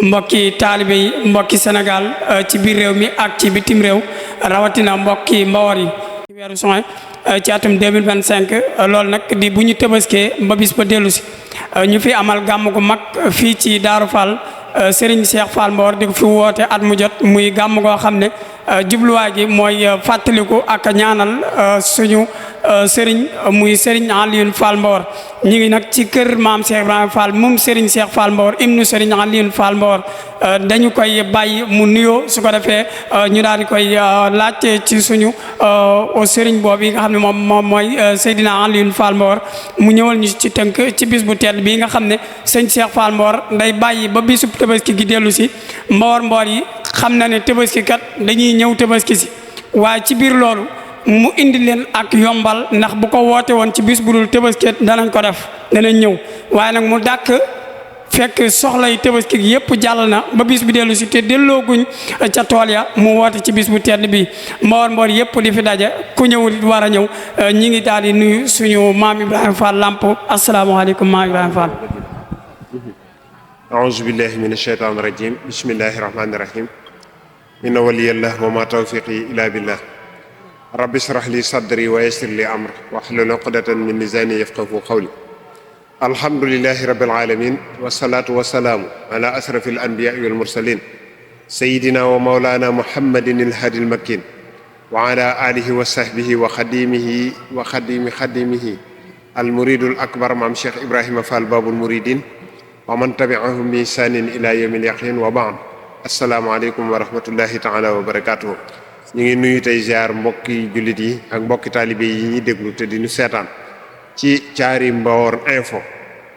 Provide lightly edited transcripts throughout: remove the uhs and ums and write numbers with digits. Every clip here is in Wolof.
mbokki taalibe yi mbokki Sénégal ci biir réew mi ak ci bitim réew rawatina mbokki Mbawar yi ci weeru juin ci atum 2025 loolu nag di bu ñu tëbaskee ba bis ba dellu si ñu fi amal gàmm gu mag fii ci Daaru Fall Serigne Cheikh Fall Mbawar di ko fi woote at mu jot muy gàmm goo xam ne jubluwaay gi mooy fàttaliku ak ñaanal suñu Serigne muy Serigne Alioune Fall Mbawar ñu ngi nag ci kër maam Cheikh Ibrahima Fall moom Serigne Cheikh Fall Mbawar ibnu Serigne Alioune Fall Mbawar dañu koy bàyyi mu nuyoo su ko defee ñu daal di koy laajte ci suñu Serigne boobu yi nga xam ne moom mooy Seydina Alioune Fall Mbawar mu ñëwal ñu ci tënk ci bis bu tedd bii nga xam ne sëñ Cheikh Fall Mbawar day bàyyi ba bisub Tabaski gi dellu si Mbawar yi xam na ne Tabaski kat dañuy ñëw Tabaski si waaye ci biir loolu mu indi leen ak yombal ndax bu ko woote woon ci bis bu dul Tabaski danañ ko def danañ ñëw waaye nag mu dàkk fekk soxla yi Tabaski gi yëpp jàll na ba bis bi dellu si te dellooguñ ca tool ya mu woote ci bis bu tedd bi Mbawar yëpp di fi daje ku ñëwul war a ñëw ñi ngi daal di nuyu suñu maam Ibrahima Fall Lamp asalaamaaleykum maam Ibrahima Fall. aouzu billahi min ashaytaani rajim bismillahi rahmaani rahim inna waliyallah wa ma tawfiqi illa billah rabbi israh li sadri wa yassir li amri wahlul uqdatan min lisani yafqahu qawli alhamdulillahi rabbil alamin wassalatu wassalamu ala asrafil anbiya'i wal mursalin sayyidina wa mawlana muhammadin al-hadi al-makkin wa ala alihi wa sahbihi wa khadimihi wa khadimihi al-muridul akbar maam Cheikh Ibrahima Fall babul muridin wa man tabi'ahum bi ihsanin ila yawmil yaqin wa ba'd assalaamu aleykum wa rahmatullahi taala wa barakatuhu ñu ngi nuyu tey ziar mbokki jullit yi ak mbokki taalibe yi ñuy déglu te di ñu seetaan ci Caari Mbawar info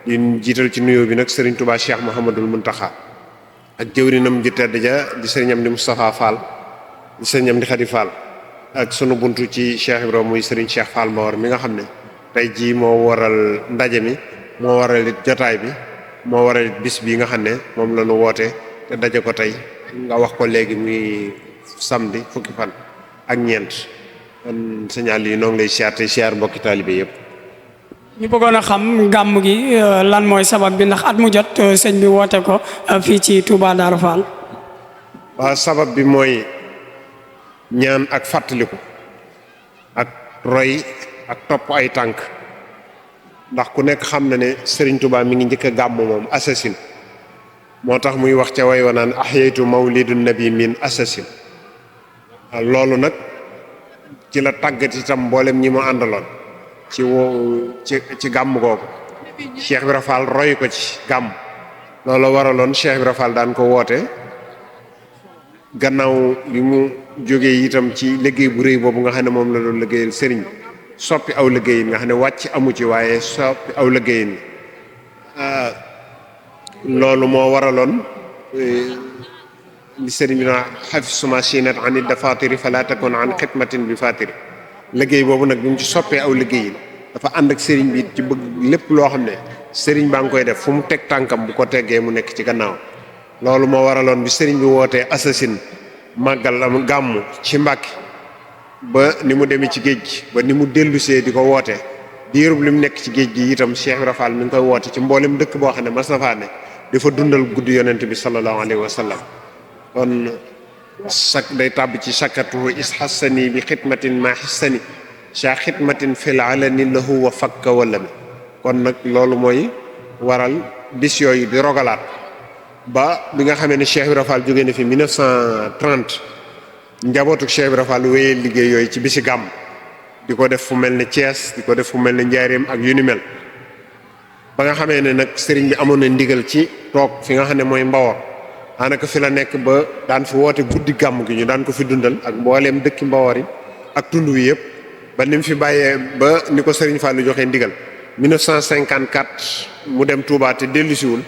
di jiital ci nuyoo bi nag Serigne Touba Cheikh Mouhamadul Muntaxa ak jëwrinam ju tedd ja di Serigne Amdi Moustapha Fall di Serigne Amdi Khady Fall ak sunu buntu ci Cheikh Ibrahima muy Serigne Cheikh Fall Mbawar mi nga xam ne tey jii moo waral ndaje mi moo waral it jotaay bi moo waral it bis bi nga xam ne moom la ñu woote te daje ko tey nga wax ko léegi muy samedi fukki fan ak ñeent kon signal yi noo ngi lay siyaar te siyaar mbokki taalibe yëpp. ñu bëggoon a xam gàmm gi lan mooy sabab bi ndax at mu jot sëñ bi woote ko fii ci Touba Darou Fall. waaw sabab bi mooy ñaan ak fàttaliku ak roy ak topp ay tànk ndax ku nekk xam na ne Serigne Touba mi ngi njëkk a gàmm moom assasine moo tax muy wax ca way wa naan ahyaytu mawlidun nabi min assasine loolu nag ci la tàggat itam mboolem ñi mu àndaloon ci gàmm googu Cheikh Ibra Fall roy ko ci gàmm loolu waraloon Cheikh Ibra Fall daan ko woote gannaaw bi mu jógee itam ci liggéey bu rëy boobu nga xam ne moom la doon liggéeyal sëriñ soppi aw liggéeyin nga xam ne wàcc amu ci waaye soppi aw liggéeyin loolu moo waraloon li sëriñ bi na xafisuma sinat anit dafatiri fala takun an xidmatin bi fatiri liggéey boobu nag bi mu ci soppee aw liggéeyin dafa ànd ak sëriñ bi ci bëgg lépp loo xam ne sëriñ baa ngi koy def fu mu teg tànkam bu ko teggee mu nekk ci gannaaw loolu moo waraloon bi sëriñ bi wootee assasine màggal am gàmmu ci Mbàkke ba ni mu demee ci géej gi ba ni mu dellusee di ko woote diirub li mu nekk ci géej gi itam Cheikh Ibra Fall mi ngi koy woote ci mboolem dëkk boo xam ne mas na faa ne dafa dundal guddi yonent bi sallallahu alayhi wa sallam kon day tàbb ci sakatu is xassani bi xidmatin ma xissani sa xidmatin fil alani lahu wa fakka wala mi kon nag loolu mooy waral bis yooyu di rogalaat ba bi nga xamee ne Cheikh Ibra Fall jógee na fi 1930 njabootu Cheikh Ibra Fall wéyee liggéey yooyu ci bisi gàmm di ko def fu mel ne Thiès di ko def fu mel ne Njaaréem ak yu ni mel ba nga xamee ne nag sëriñ bi amoon na ndigal ci toog fi nga xam ne mooy Mbawar daanaka fi la nekk ba daan fi woote guddi gàmm gi ñu daan ko fi dundal ak mbooleem dëkki Mbawar yi ak tund wi yëpp ba ni mu fi bàyyee ba ni ko sëriñ Fall joxee ndigal 1954 mu dem Touba te dellusiwul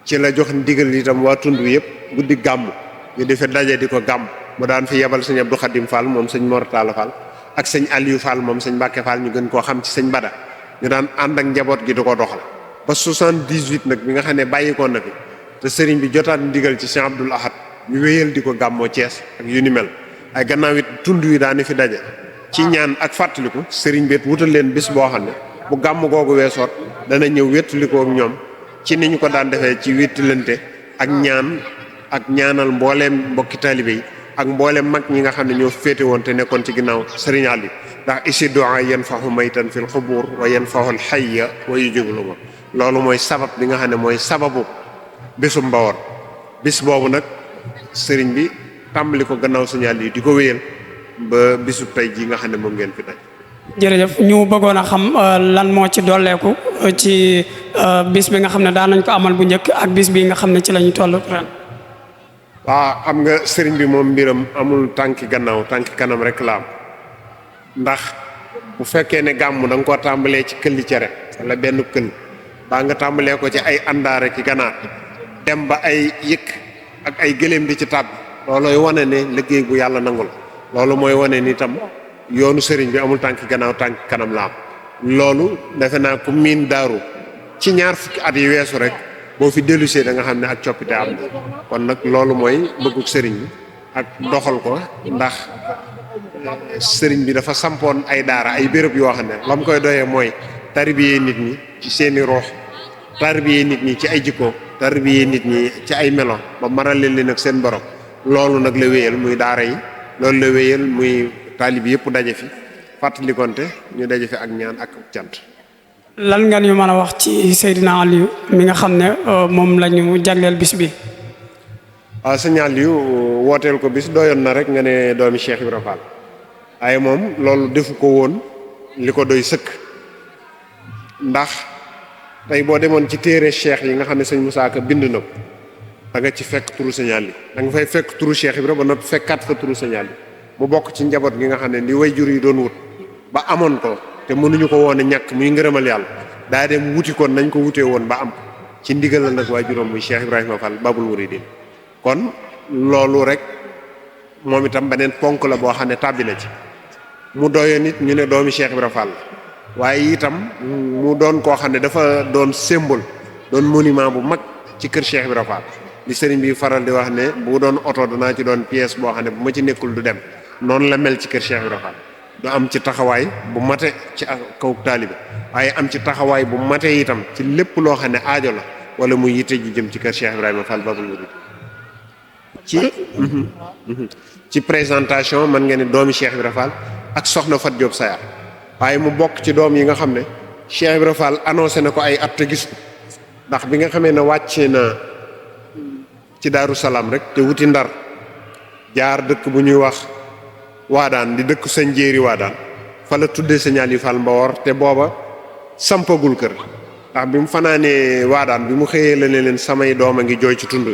ci la jox ndigal itam waa tund wi yëpp guddi gàmm ñu di fi daje di ko gàmm mu daan fi yebal sëñ Abdou Khadim Fall moom sëñ Mor Talla Fall ak sëñ Aliou Fall moom sëñ Mbacke Fall ñu gën koo xam ci sëñ Bada ñu daan ànd ak njaboot gi di ko doxal ba 78 nag bi nga xam ne bàyyikoon na fi te sëriñ bi jotaat ndigal ci Cheikh Abdoul Ahad ñu wéyal di ko gàmmoo Thiès ak yu ni mel ay gannaaw it tund wi daani fi daje ci ñaan ak fàttaliku sëriñ bi wutal leen bis boo xam ne bu gàmm googu weesoot dana ñëw wéttalikoo ak ñoom ci ni ñu ko daan defee ci wéttalante ak ñaan ak ñaanal mbooleem mbokki taalibe yi ak mbooleem mag ñi nga xam ne ñoo féete woon te nekkoon ci ginnaaw Sëriñ Aliou ndax isi du'a yanfahu maytan fil xubur wa yanfahu al hayya wa yujibul umur loolu mooy sabab bi nga xam ne mooy sababu bésum Mbawar bis boobu nag sëriñ bi tàmbali ko gannaaw Sëriñ Aliou di ko wéyal ba bisu tey ji nga xam ne moom ngeen fi tey. jërëjëf ñu bëggoon a xam lan moo ci dolleeku ci bis bi nga xam ne daan nañ ko amal bu njëkk ak bis bi nga xam ne ci la ñu toll ren. waaw xam nga sëriñ bi moom mbiram amul tànki gannaaw tànki kanam rek la am ndax bu fekkee ne gàmm da nga koo tàmbalee ci këlli cere wala benn këll baa nga tàmbalee ko ci ay àndaare ki ganaar dem ba ay yëkk ak ay gëléem di ci tàbbi loolooy wane ne liggéey bu yàlla nangu la loolu mooy wane ni tam yoonu sëriñ bi amul tànki gannaaw tànki kanam la am loolu defe naa ku miin daaru ci ñaar fukki at yi weesu rek boo fi dellusee da nga xam ne ak coppite am na kon nag loolu mooy bëggug sëriñ bi ak doxal ko ndax sëriñ bi dafa sampoon ay daara ay béréb yoo xam ne la mu koy doyee mooy tarbiyee nit ñi ci seeni roox tarbiyee nit ñi ci ay jikko tarbiyee nit ñi ci ay melo ba maral leen ak seen borom loolu nag la wéyal muy daara yi loolu la wéyal muy taalib yëpp daje fi fàttalikonte ñu daje fi ak ñaan ak cant. lan nga ñu mën a wax ci Seydina Aliou mi nga xam ne moom la ñu jagleel bis bi. waaw Sëñ Aliou wooteel ko bis doyoon na rek nga ne doomi Cheikh Ibra Fall waaye moom loolu defu ko woon li ko doy sëkk ndax tey boo demoon ci téere cheikh yi nga xam ne sëñ Moussa Ka bind na ko da nga ci fekk turu Sëñ Aliou da nga fay fekk turu Cheikh Ibra ba noppi fekkaat fa turu Sëñ Aliou mu bokk ci njaboot gi nga xam ne li way jur yi doon wut ba amoon ko te mënuñu ko woon a ñàkk muy ngërëmal yàlla daa dem wuti kon nañ ko wutee woon ba am ko ci ndigalal nag waa juróom muy Cheikh Ibrahima Fall Babul Mouridine kon loolu rek moom itam beneen ponk la boo xam ne tàbbi na ci mu doyoon nit ñu ne doomi Cheikh Ibrahima Fall waaye itam mu doon koo xam ne dafa doon symbole doon monument bu mag ci kër Cheikh Ibrahima Fall li sëriñ bi faral di wax ne bu doon oto danaa ci doon pièce boo xam ne bu ma ci nekkul du dem noonu la mel ci kër Cheikh Ibrahima Fall du am ci taxawaay bu mate ci kaw taalibe waaye am ci taxawaay bu mate itam ci lépp loo xam ne aajo la wala muy yitte ji jëm ci kër Cheikh Ibrahima Fall Babul Mouridine ci présentation man nga ne doomi Cheikh Ibrahima Fall ak soxna Fat Diop Sayar waaye mu bokk ci doom yi nga xam ne Cheikh Ibrahima Fall annoncé na ko ay at te gis ko ndax bi nga xamee ne wàccee na ci Daaru Salaam rek te wuti Ndar jaar dëkk bu ñuy wax waadaan di dëkk sëñ jéeri waadaan fa la tuddee Sëñ Aliou Fall Mbawar te booba sampagul kër ndax bi mu fanaanee waadaan bi mu xëyee la ne leen samay doom a ngi jooy ci tund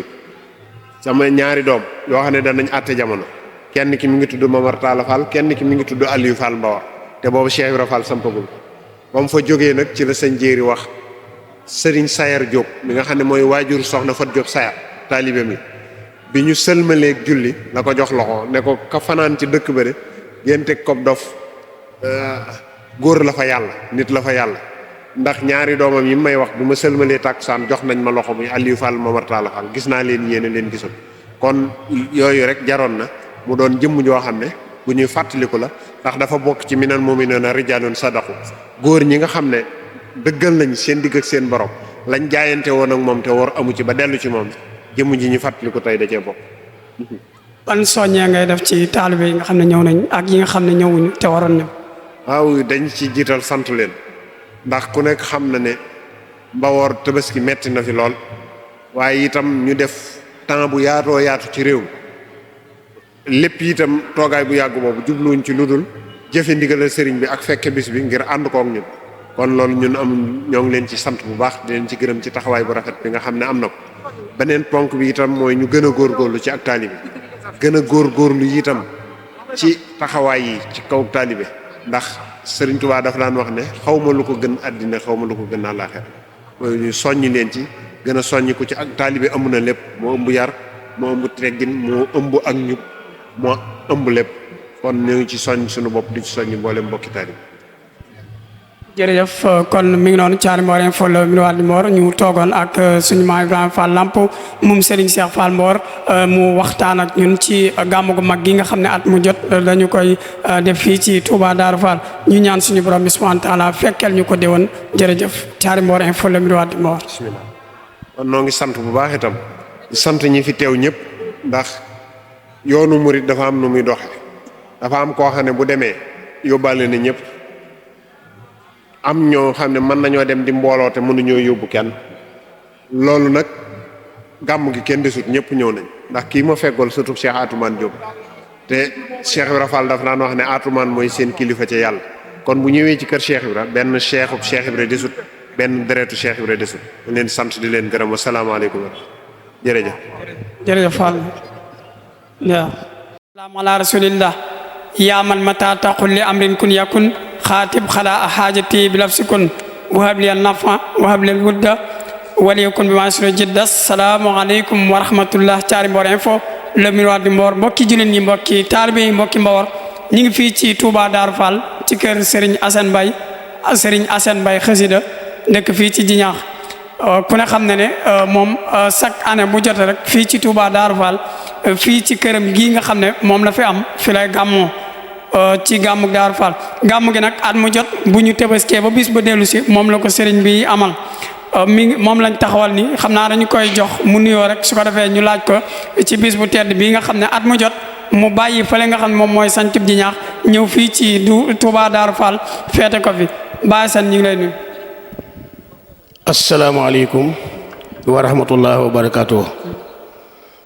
sama ñaari doom yoo xam ne danañ àtte jamono kenn ki mi ngi tudd Mamar Talla Fall kenn ki mi ngi tudd Aliou Fall Mbawar te booba Cheikh Ibrahima Fall sampagul ba mu fa jógee nag ci la sëñ jéeri wax Serigne Sayar Diop mi nga xam ne mooy waajur soxna Fat Diop Sayar taalibe mi bi ñu sëlmaleeg julli la ko jox loxo ne ko ka fanaan ci dëkk ba de génte kob dof góor la fa yàlla nit la fa yàlla ndax ñaari doomam yi may wax bi ma sëlmalee tàkkusaan jox nañ ma loxo muy Aliou Fall Momar Talla Fall gis naa leen yéene leen gisul kon yooyu rek jaroon na mu doon jëmm joo xam ne bu ñuy fàttaliku la ndax dafa bokk ci minal mu'minina rijaalun sadaqu góor ñi nga xam ne dëggal nañ seen digg ak seen borom lañ jaayante woon ak moom te war amu ci ba dellu ci moom jëmm ji ñu fàttaliku tey da cee bokk. ban soññee ngay def ci taalibe yi nga xam ne ñëw nañ ak yi nga xam ne ñëwuñu te waroon ñëw. waaw dañ ci jiital sant leen ndax ku nekk xam na ne Mbawar Tabaski metti na fi lool waaye itam ñu def temps bu yaatoo yaatu ci réew mi lépp itam toogaay bu yàgg boobu jubluwuñ ci lu dul jëfe ndigalal sëriñ bi ak fekke bis bi ngir ànd kook ñun kon loolu ñun ñoo ngi leen ci sant bu baax di leen ci gërëm ci taxawaay bu rafet bi nga xam ne am na ko beneen ponk bi itam mooy ñu gën a góorgóorlu ci ak taalibe gën a góorgóorlu itam ci taxawaay yi ci kaw taalibe ndax Sëriñ Tuubaa dafa daan wax ne xaw ma lu ko gën àddina xaw ma lu ko gën àllaaxira mooy ñu soññi leen ci gën a soññi ko ci ak taalibe ëmb na lépp moo ëmb yar moo ëmb teggin moo ëmb ak ñub moo ëmb lépp kon ñu ngi ci soññ suñu bopp di ci soññ mboolem mbokki taalibe. jërëjëf kon mi ngi noonu Thiary Mbawar Infos la mi waat di Mbawar ñu toogoon ak suñu maam Ibrahima Fall Lamp moom Serigne Cheikh Fall Mbawar mu waxtaan ak ñun ci gàmmu gu mag gi nga xam ne at mu jot dañu koy def fii ci Touba Darou Fall ñu ñaan suñu borom bi subhanahu wa taala fekkeel ñu ko déwoon jërëjëf Thiary Mbawar Infos la mi waat di Mbawar. bismillah kon noo ngi sant bu baax itam sant ñi fi teew ñëpp ndax yoonu murit dafa am nu muy doxe dafa am koo xam ne bu demee yóbbaale na ñëpp am ñoo xam ne mën nañoo dem di mbooloo te mënuñoo yóbbu kenn loolu nag gàmm gi kenn desut ñëpp ñëw nañ ndax kii ma feggool surtout Cheikh Atoumane Diop te Cheikh Ibra Fall dafa daan wax ne Atoumane mooy seen kilifa ca yàlla kon bu ñëwee ci kër Cheikh Ibra benn cheikhub Cheikh Ibra desut benn deretu Cheikh Ibra desut ñu leen sant di leen gërëm asalaamaaleykum jërëjëf jërëjëf Fall waaw salaam ala rasulillah yaa man mata taqul li amrin kun yakun xaatib xalaa xaajati bi lafsikun wahab li nafa wahab li wudda waliyakun bi masro jidda salaamu aleykum wa rahmatullah Thiary Mbor info le miroir du Mbor mbokki jullit ñi mbokki taalibe yi mbokki Mbor ñu ngi fii ci Touba Darou Fall ci kër Serigne Assane Mbaye xasida nekk fii ci Jiñaax ku ne xam ne ne moom chaque année bu jot rek fii ci Touba Darou Fall fii ci këram gii nga xam ne moom la fi am fi lay gàmmoo ci gàmmug Darou Fall gàmm gi nag at mu jot bu ñu tëbaskee ba bis ba dellu si moom la ko sëriñ bi amal moom lañ taxawal ni xam naa dañu koy jox mu nuyoo rek su ko defee ñu laaj ko ci bis bu tedd bii nga xam ne at mu jot mu bàyyi fële nga xam ne moom mooy sancub Jiñaax ñëw fii ci Touba Darou Fall feete ko fi Baye Sane ñu ngi lay nuyu. asalaamaaleykum wa rahmatullahi wa barakatuh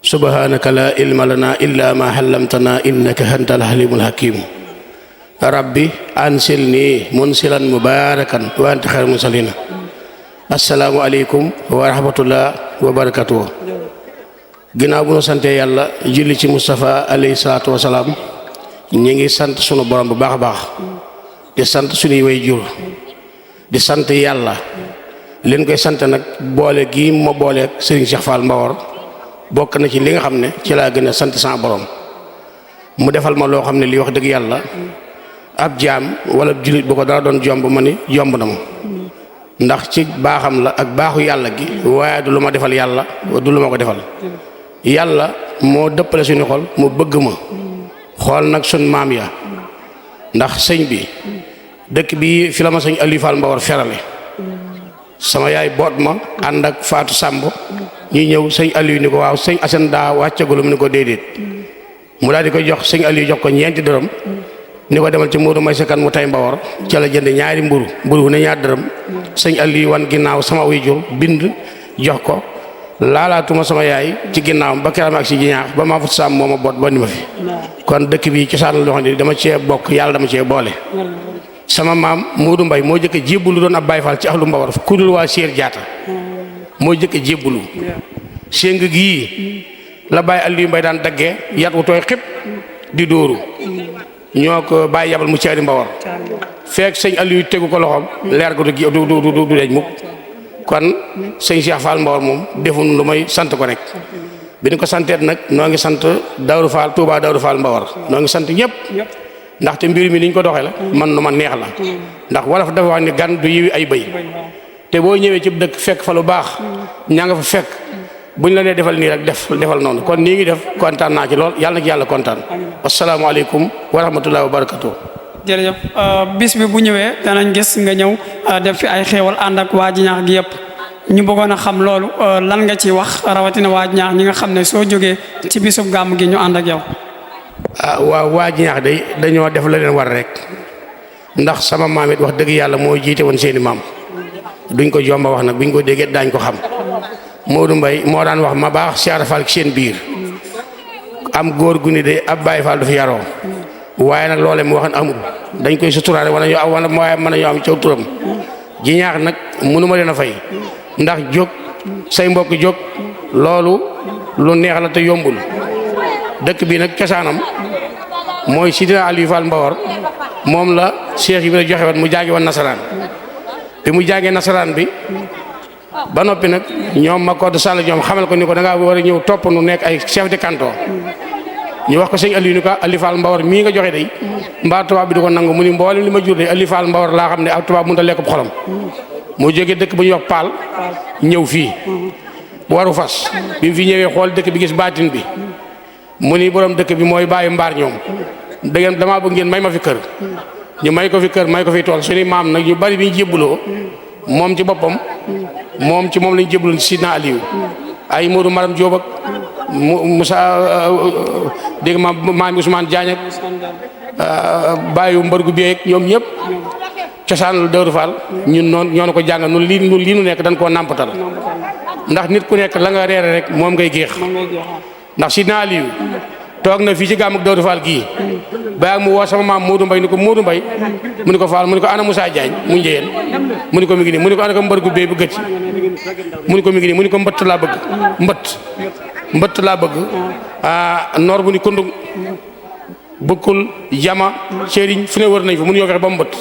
subhanaka la ilma lana illa ma hallamtana innaka antal halimul hakim rabbi ansilni munsilan mubarakan wa anta khairul munsilina asalaamualeykum wa rahmatullah wa barakatuh ginnaaw bu nu sante yàlla julli ci Moustapha alayhi salaatu wa salaam ñi ngi sant sunu borom bu baax a baax di sant suñuy way jur di sant yàlla leen koy sant nag boole gii ma boole Serigne Cheikh Fall Mbawar bokk na ci li nga xam ne ci laa gën a sant sama borom mu defal ma loo xam ne li wax dëgg yàlla ab jaam wala jullit bu ko dara doon jomb ma ni jomb na ma ndax ci baaxam la ak baaxu yàlla gi waaye du lu ma defal yàlla du lu ma ko defal yàlla moo dëppale suñu xol mu bëgg ma xool nag suñ maam ya ndax sëñ bi dëkk bi fi la ma sëñ Aliou Fall Mbawar ferale sama yaay boot ma ànd ak Fatou Samb ñuy ñëw sëñ Aliou ni ko waaw sëñ Assane daa wàccagul mu ni ko déedéet mu daal di ko jox sëñ Aliou jox ko ñeenti dërëm ni ko demal ci Modou may sa kan mu tay Mbawar ca la jënd ñaari mburu ne ñaar dërëm sëñ Aliou wan ginnaaw sama waajur bind jox ko laalaatuma sama yaay ci ginnaawam ba keram ak si Jiñaax ba maa fa Samb moo ma boot ba ni ma fi kon dëkk bi cosaan loo xam ne dama cee bokk yàlla dama cee boole sama maam Modou Mbaye moo jëkk a jébbulu doon ab Baye Fall ci ahlu Mbawar ku dul waa Séer Jaata moo jëkk a jébbulu séng gii la Baye Aliou Mbaye daan daggee yat wu tooy xëpp di dóoru ñoo ko bàyyi yabal mu Thiary Mbawar fekk sëñ Aliou tegu ko loxoom leer ko du deñ mukk kon sëñ Cheikh Fall Mbawar moom defuñ lu may sant ko rek bi ñu ko santeet nag noo ngi sant Darou Fall Touba Darou Fall Mbawar noo ngi sant ñëpp ndaxte mbir mi niñ ko doxee la man nu ma neex la ndax wolof dafa wax ni gan du yiwi ay bëy te boo ñëwee ci dëkk fekk fa lu baax ñaa nga fa fekk buñ la nee defal nii rek defal noonu kon nii ngi def kontaan naa ci lool yàlla na ci yàlla kontaan asalaamaaleykum wa rahmatullahi wa barakatuh jërëjëf bis bi bu ñëwee danañ gis nga ñëw def fi ay xéewal ànd ak waa Jiñaax gi yëpp ñu bëggoon a xam loolu lan nga ci wax rawatina waa Jiñaax ñi nga xam ne soo jógee ci bisub gàmm gi ñu ànd ak yow. waaw waa Jiñaax day dañoo def la leen war rek ndax sama maam it wax dëgg yàlla moo jiite woon seeni maam duñ ko jomba wax nag buñ ko déggee daañ ko xam Modou Mbaye moo daan wax ma baax Cheikh Fall ci seen biir am góor gu ni de ab Baye Fall du fi yaroo waaye nag loolee mu wax amul dañ koy suturaale wala waaye mën nañoo am caw turam Jiñaax nag mënuma leen a fay ndax jóg say mbokk jóg loolu lu neex la te yombul dëkk bi nag cosaanam mooy Sidina Aliou Fall Mbawar moom la Cheikh Ibrahima joxe woon mu jàngi woon nasaraan bi mu jàngee nasaraan bi ba noppi nag ñoom ma Codé Sall ñoom xamal ko ni ko da ngaa war a ñëw topp nu nekk ay chef de canton ñu wax ko sëñ Aliou ni ko Aliou Fall Mbawar mii nga joxe day mbaa tubaab bi di ko nangu mu ni mboolem li ma jur de Aliou Fall Mbawar laa xam ne ak tubaab mënut a lekk xolam moo jógee dëkk bu ñuy wax Paal ñëw fii waru fas bi mu fi ñëwee xool dëkk bi gis baatin bi mu ni borom dëkk bi mooy bàyyi mbaar ñoom da ngeen damaa bëgg ngeen may ma fi kër ñu may ko fi kër may ko fi tool suñu maam nag ñu bari bi ñu jébbuloo moom ci boppam moom lañ jébbaloon ci Sidna Aliou ay Modou Maram Diop ak Moussa dégg ma maam Ousmane Diagne ak bàyyu mbargu bi ak ñoom ñëpp cosaanul Daaru Fall ñun noonu ñoo ko jàngal ñun lii nu nekk dañ koo nàmpatal ndax nit ku nekk la nga reere rek moom ngay géex ndax si naa liyu toog na fii ci gàmm ak Daaru Fall gii ba mu woo sama maam Modou Mbaye ni ko Modou Mbaye mu ni ko Fall mu ni ko ana Moussa Diagne mu njëyeen mu ni ko mi ngi nii mu ni ko ana ko mbargu bee bu gëcc mu ni ko mi ngi nii mu ni ko mbëtt laa bëgg mbëtt laa bëgg noor bu ni kundung bëkkul jama cëriñ fu ne wër nañ fa mënu ñoo fexe ba mu mbëtt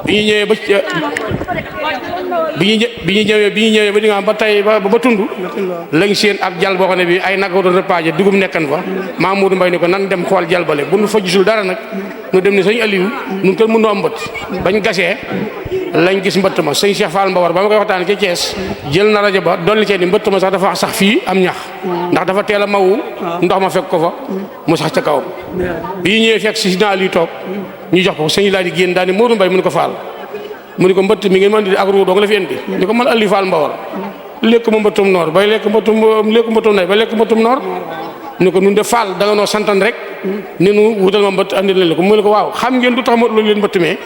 bi ñu ñëwee ba di nga am ba tey ba tund lañ seen ab jal boo xam ne bi ay nag doon repaaje dugub nekkan fa maa Modou Mbaye ni ko nan dem xool jal bale bu nu fa gisul dara nag nu dem ni sëñ Aliou nun kër mënoo am mbëtt bañ gasee lañ gis mbëtt ma sëñ Cheikh Fall Mbawar ba ma koy waxtaan ci Thiès jël na rajo ba dolli cee ni mbëtt ma sax dafa sax fii am ñax ndax dafa teel a mawu ndox ma fekk ko fa mu sax ca kawam bi ñu ñëwee fekk si naa lii toog ñu jox ko sëñ laa di génn daal ni Modou Mbaye mu ni ko Fall mu ni ko mbëtt mi ngeen mën di ak ruu doo nga la fi indi ni ko man Aliou Fall Mbawar lekk ma mbëttum noor bay lekk mbëttum nay bay lekk mbëttum noor ni ko nun de Fall da nga noo santan rek ni nu wutal ma mbëtt andi leen ko mu ne ko waaw xam ngeen du tax ma loolu leen mbëtt mee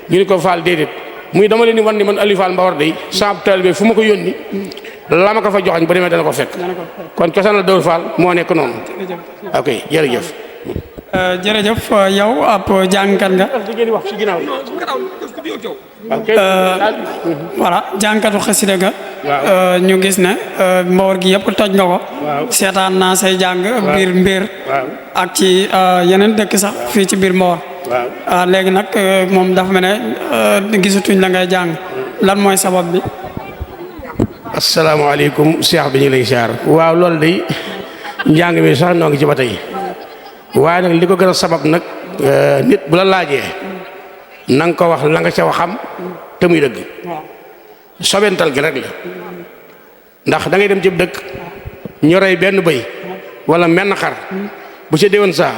ñu ni ko Fall déedéet muy dama leen di wan ni man Aliou Fall Mbawar day saab taalibe fu ma ko yónni la ma ko fa joxañ ba demee dana ko fekk kon cosaan la Daaru Fall moo nekk noonu ok jërëjëf jërëjëf yow ab jàngkat nga voilà jàngkatu xasida nga ñu gis ne Mbawar gi yëpp toj nga ko seetaan naa say jàng biir mbir ak ci yeneen dëkk sax fii ci biir Mbawar léegi nag moom dafa mel ne gisatuñ la ngay jàng lan mooy sabab bi asalaamaaleykum Cheikh bi ñu lay siyaar waaw loolu day njàng mi sax noo ngi ci ba tey waaye nag li ko gën a sabab nag nit bu la laajee na nga ko wax la nga ca waxam te muy dëgg sobental gi rek la ndax da ngay dem ci dëkk ñu rey benn bëy wala menn xar bu ca déwén saa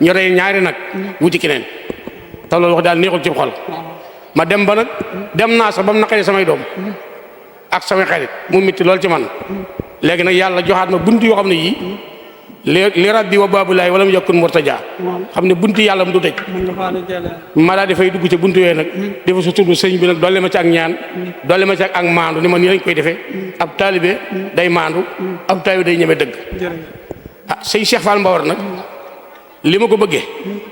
ñu rey ñaari nag wuti keneen te loolu wax daal neexul ci xol ma dem ba nag dem naa sax ba mu naqaree samay doom ak samay xarit mu mitti lool ci man léegi nag yàlla joxaat ma bunt yoo xam ne yii li rabbi wa baabulaay wala mu yokkun murtaja xam ne buntu yàlla mu du tëj ma daal dafay dugg ci buntu yooyu nag dafa sa tudd sëñ bi nag doole ma ci ak ñaan doole ma ci ak maandu ni ma nii lañ koy defee ab taalibe day maandu ab taalibe day ñeme dëgg sëñ Cheikh Fall Mbawar nag li ma ko bëggee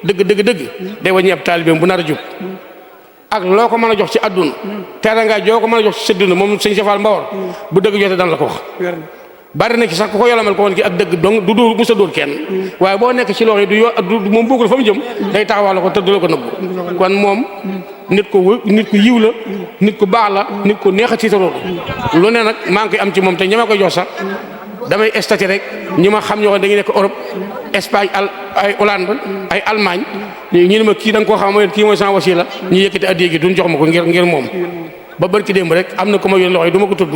dëgg day wàññi ab taalibe bu nar a jub ak loo ko mën a jox ci àdduna teraanga joo ko mën a jox ci sëdduna moom sëñ Cheikh Fall Mbawar bu dëgg jotee daan la ko wax bari na ci sax ku ko yolamal ko woon ki ak dëgg dong du dóor musa dóor kenn waaye boo nekk ci loxo yi du moom bokkul fa mu jëm day taxawal ko te du la ko nëbbu kon moom nit ku yiw la nit ku baax la nit ku neex a tiitaroo lu ne nag maa ngi koy am ci moom te ñi ma koy jox sax damay statut rek ñi ma xam ñoo xam dañuy nekk Europe Espagne ay Hollande ay Allemagne ñu ne ma kii da nga koo xam mooy kii mooy sama wasila ñu yëkkati addiya gi duñ jox ma ko ngir moom ba barki démb rek am na ko ma yónni loxo yi du ma ko tudd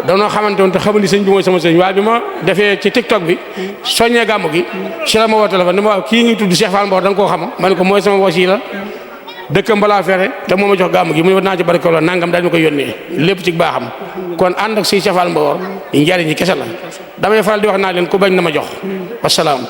danoo xamante woon te xamal ni sëñ bi mooy sama sëñ waaye bi ma defee ci TikTok bi soññee gàmmu gi ci la ma woo téléphone ni ma waaw kii ngi tudd Cheikh Fall Mbawar da nga koo xam ma ne ko mooy sama wasila dëkkam balaa fere te moo ma jox gàmmu gi mu ne naa ci barke la nangam daal ma koy yónnee lépp ci baaxam kon ànd ak si Cheikh Fall Mbawar njariñ yi kese la damay faral di wax naa leen ku bañ na ma jox wasalaam.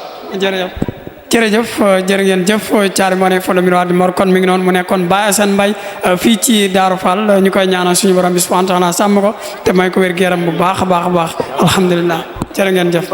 jërëjëf jërë ngeen jëf Thiaré moo nekk fa la mi di Mor kon mi ngi noonu mu nekkoon Baye Assane Mbaye fii ci Darou Fall ñu koy ñaanal suñu borom bi subhanahu wa taala sàmm ko te may ko wér gu yaram bu baax a baax alhamdulilah jërë ngeen jëf